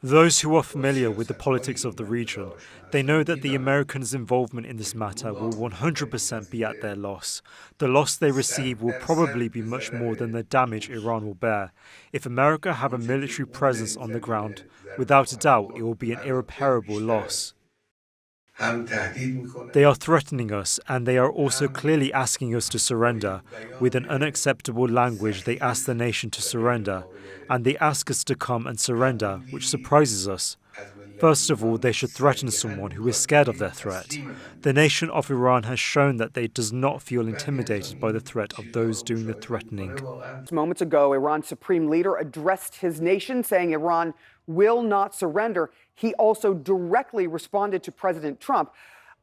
Those who are familiar with the politics of the region, they know that the Americans' involvement in this matter will 100% be at their loss. The loss they receive will probably be much more than the damage Iran will bear. If America have a military presence on the ground, without a doubt it will be an irreparable loss. They are threatening us, and they are also clearly asking us to surrender. With an unacceptable language, they ask the nation to surrender, and they ask us to come and surrender, which surprises us. First of all, they should threaten someone who is scared of their threat. The nation of Iran has shown that they does not feel intimidated by the threat of those doing the threatening. Moments ago, Iran's supreme leader addressed his nation, saying Iran will not surrender. He also directly responded to President Trump.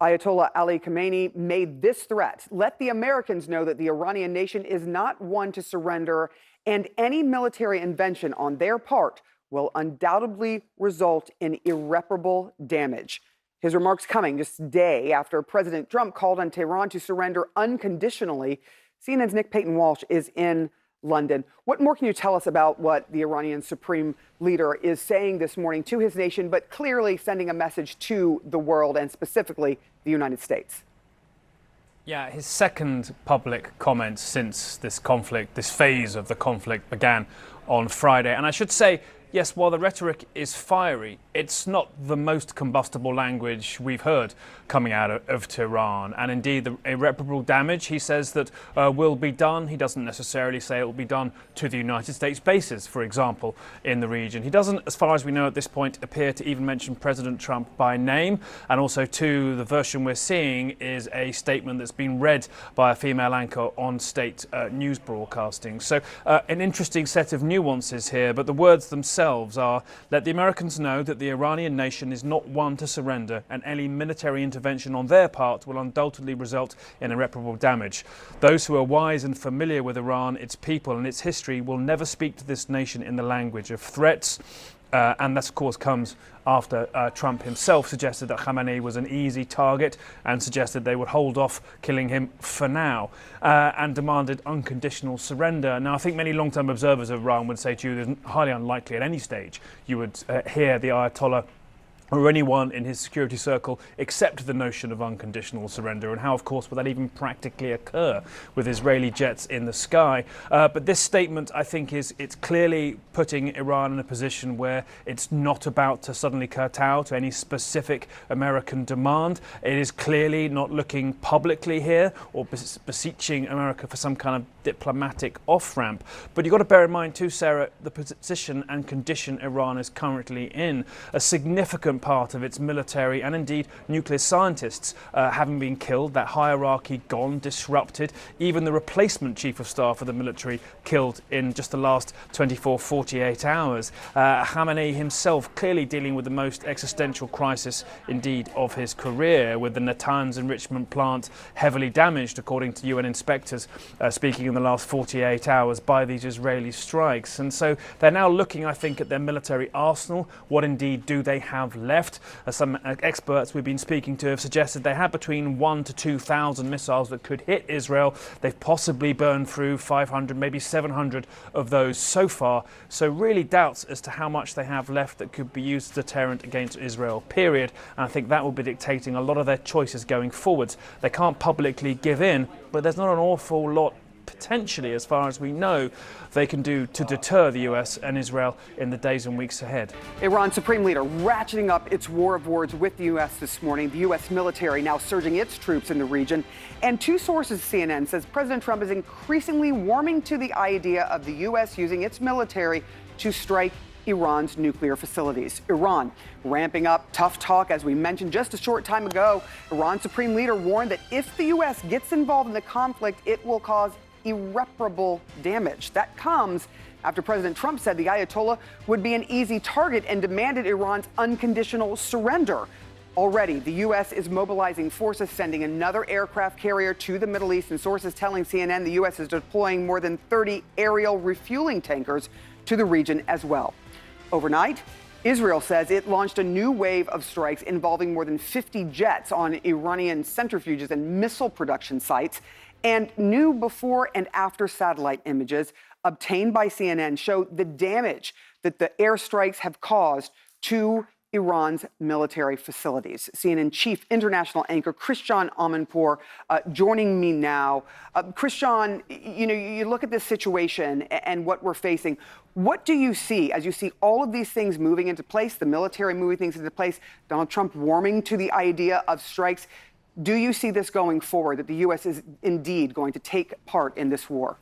Ayatollah Ali Khamenei made this threat: let the Americans know that the Iranian nation is not one to surrender, and any military intervention on their part will undoubtedly result in irreparable damage. His remarks coming just a day after President Trump called on Tehran to surrender unconditionally. CNN's Nick Payton-Walsh is in London. What more can you tell us about what the Iranian supreme leader is saying this morning to his nation, but clearly sending a message to the world and specifically the United States? Yeah, his second public comment since this conflict, this phase of the conflict began on Friday. And I should say, yes, while the rhetoric is fiery, it's not the most combustible language we've heard coming out of Tehran. And indeed, the irreparable damage, he says, that will be done. He doesn't necessarily say it will be done to the United States bases, for example, in the region. He doesn't, as far as we know at this point, appear to even mention President Trump by name. And also, too, the version we're seeing is a statement that's been read by a female anchor on state news broadcasting. So an interesting set of nuances here, but the words themselves are: let the Americans know that the Iranian nation is not one to surrender, and any military intervention on their part will undoubtedly result in irreparable damage. Those who are wise and familiar with Iran, its people and its history will never speak to this nation in the language of threats. And that, of course, comes after Trump himself suggested that Khamenei was an easy target and suggested they would hold off killing him for now, and demanded unconditional surrender. Now, I think many long-term observers of Iran would say to you it's highly unlikely at any stage you would hear the Ayatollah or anyone in his security circle accept the notion of unconditional surrender, and how, of course, will that even practically occur with Israeli jets in the sky. But this statement, I think, it's clearly putting Iran in a position where it's not about to suddenly kowtow to any specific American demand. It is clearly not looking publicly here or beseeching America for some kind of diplomatic off-ramp. But you've got to bear in mind too, Sarah, the position and condition Iran is currently in. A significant part of its military and indeed nuclear scientists having been killed, that hierarchy gone, disrupted, even the replacement chief of staff of the military killed in just the last 48 hours. Khamenei himself clearly dealing with the most existential crisis indeed of his career, with the Natanz enrichment plant heavily damaged, according to UN inspectors speaking in the last 48 hours, by these Israeli strikes. And so they're now looking, I think, at their military arsenal. What indeed do they have left? Some experts we've been speaking to have suggested they have between 1,000 to 2,000 missiles that could hit Israel. They've possibly burned through 500, maybe 700 of those so far. So really doubts as to how much they have left that could be used as a deterrent against Israel, period. And I think that will be dictating a lot of their choices going forwards. They can't publicly give in, but there's not an awful lot potentially, as far as we know, they can do to deter the US and Israel in the days and weeks ahead. Iran's supreme leader ratcheting up its war of words with the US this morning. The US military now surging its troops in the region. And two sources, CNN says President Trump is increasingly warming to the idea of the US using its military to strike Iran's nuclear facilities. Iran ramping up tough talk, as we mentioned just a short time ago. Iran's supreme leader warned that if the US gets involved in the conflict, it will cause irreparable damage. That comes after President Trump said the Ayatollah would be an easy target and demanded Iran's unconditional surrender. Already, the U.S. is mobilizing forces, sending another aircraft carrier to the Middle East, and sources telling CNN the U.S. is deploying more than 30 aerial refueling tankers to the region as well. Overnight, Israel says it launched a new wave of strikes involving more than 50 jets on Iranian centrifuges and missile production sites. And new before and after satellite images obtained by CNN show the damage the that the airstrikes have caused to Iran's military facilities. CNN chief international anchor Christian Amanpour joining me now. Christian, you look at this situation and what we're facing. What do you see as you see all of these things moving into place, the military moving things into place, Donald Trump warming to the idea of strikes? Do you see this going forward, that the U.S. is indeed going to take part in this war?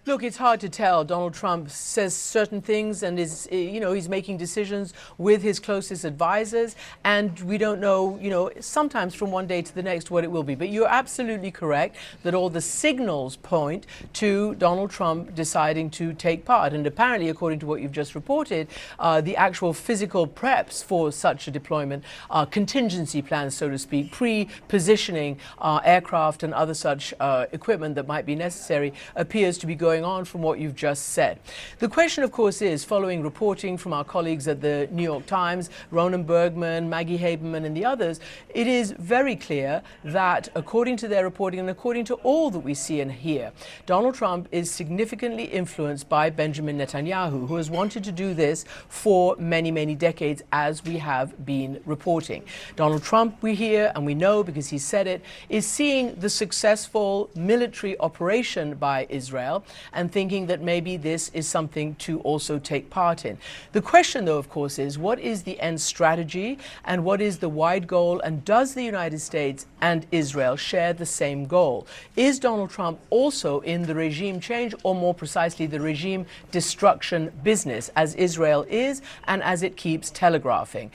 Look, it's hard to tell. Donald Trump says certain things and is, he's making decisions with his closest advisors, and we don't know, sometimes from one day to the next what it will be. But you're absolutely correct that all the signals point to Donald Trump deciding to take part. And apparently, according to what you've just reported, the actual physical preps for such a deployment, contingency plans, so to speak, pre-positioning aircraft and other such equipment that might be necessary, appears to be going on from what you've just said. The question, of course, is, following reporting from our colleagues at the New York Times, Ronan Bergman, Maggie Haberman, and the others, it is very clear that, according to their reporting and according to all that we see and hear, Donald Trump is significantly influenced by Benjamin Netanyahu, who has wanted to do this for many, many decades, as we have been reporting. Donald Trump, we hear and we know because he said it, is seeing the successful military operation by Israel and thinking that maybe this is something to also take part in. The question, though, of course, is what is the end strategy and what is the wide goal, and does the United States and Israel share the same goal? Is Donald Trump also in the regime change, or more precisely the regime destruction business, as Israel is and as it keeps telegraphing?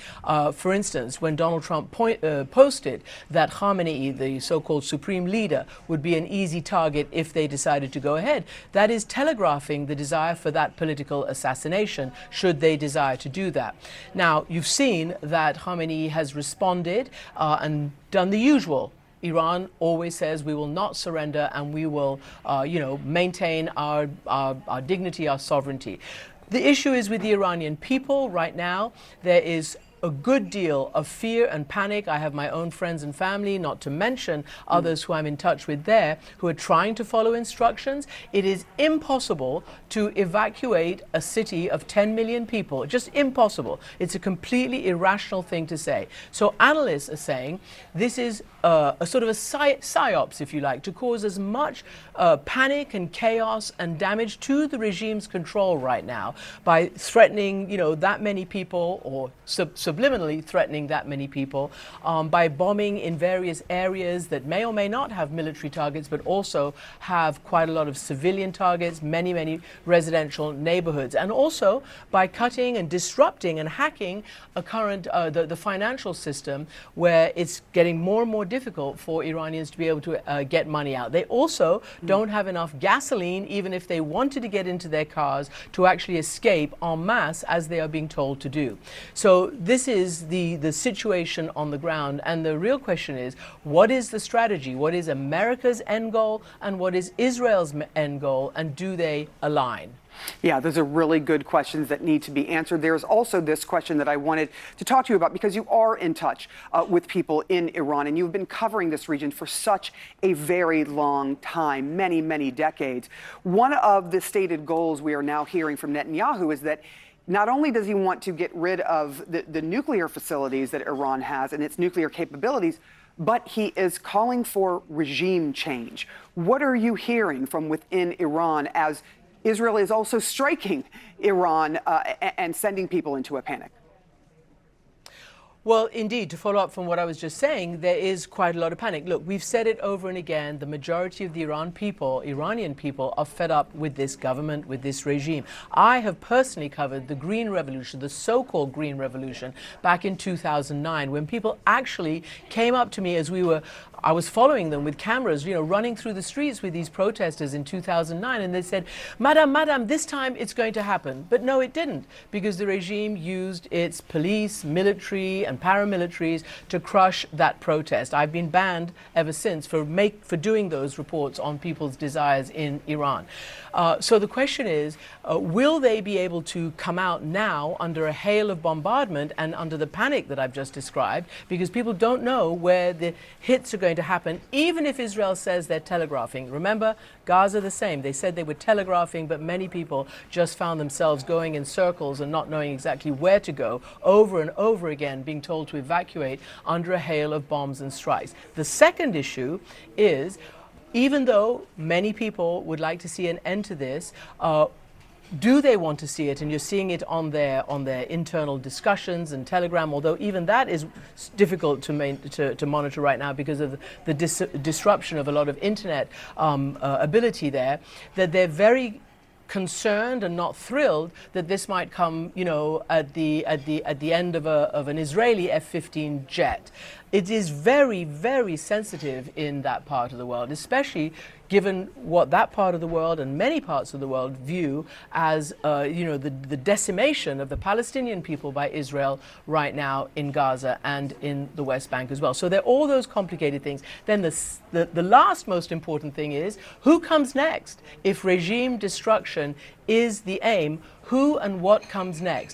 For instance, when Donald Trump posted that Khamenei, the so-called supreme leader, would be an easy target if they decided to go ahead, that is telegraphing the desire for that political assassination, should they desire to do that. Now, you've seen that Khamenei has responded and done the usual. Iran always says we will not surrender and we will, maintain our dignity, our sovereignty. The issue is with the Iranian people right now. There is a good deal of fear and panic. I have my own friends and family, not to mention others who I'm in touch with there, who are trying to follow instructions. It is impossible to evacuate a city of 10 million people. Just impossible. It's a completely irrational thing to say. So analysts are saying this is a sort of a psyops, if you like, to cause as much panic and chaos and damage to the regime's control right now by threatening, that many people, or subliminally threatening that many people, by bombing in various areas that may or may not have military targets, but also have quite a lot of civilian targets, many, many residential neighborhoods, and also by cutting and disrupting and hacking a current the financial system, where it's getting more and more difficult for Iranians to be able to get money out. They also don't have enough gasoline, even if they wanted to get into their cars, to actually escape en masse, as they are being told to do. So this is the situation on the ground, and the real question is, what is the strategy? What is America's end goal, and what is Israel's end goal, and do they align? Yeah, those are really good questions that need to be answered. There's also this question that I wanted to talk to you about, because you are in touch with people in Iran, and you've been covering this region for such a very long time, many, many decades. One of the stated goals we are now hearing from Netanyahu is that not only does he want to get rid of the nuclear facilities that Iran has and its nuclear capabilities, but he is calling for regime change. What are you hearing from within Iran as Israel is also striking Iran and sending people into a panic? Well, indeed, to follow up from what I was just saying, there is quite a lot of panic. Look, we've said it over and again, the majority of the Iranian people are fed up with this government, with this regime. I have personally covered the Green Revolution, the so-called Green Revolution, back in 2009, when people actually came up to me as I was following them with cameras, running through the streets with these protesters in 2009, and they said, Madam, this time it's going to happen. But no, it didn't, because the regime used its police, military, and and paramilitaries to crush that protest. I've been banned ever since for doing those reports on people's desires in Iran. So the question is, will they be able to come out now under a hail of bombardment and under the panic that I've just described, because people don't know where the hits are going to happen, even if Israel says they're telegraphing. Remember, Gaza the same. They said they were telegraphing, but many people just found themselves going in circles and not knowing exactly where to go, over and over again being told to evacuate under a hail of bombs and strikes. The second issue is, even though many people would like to see an end to this, do they want to see it? And you're seeing it on their internal discussions and Telegram, although even that is difficult to monitor right now because of the disruption of a lot of internet ability there, that they're very concerned and not thrilled that this might come, at the end of an Israeli F-15 jet. It is very, very sensitive in that part of the world, especially given what that part of the world and many parts of the world view as, the decimation of the Palestinian people by Israel right now in Gaza and in the West Bank as well. So there are all those complicated things. Then the last most important thing is, who comes next? If regime destruction is the aim, who and what comes next?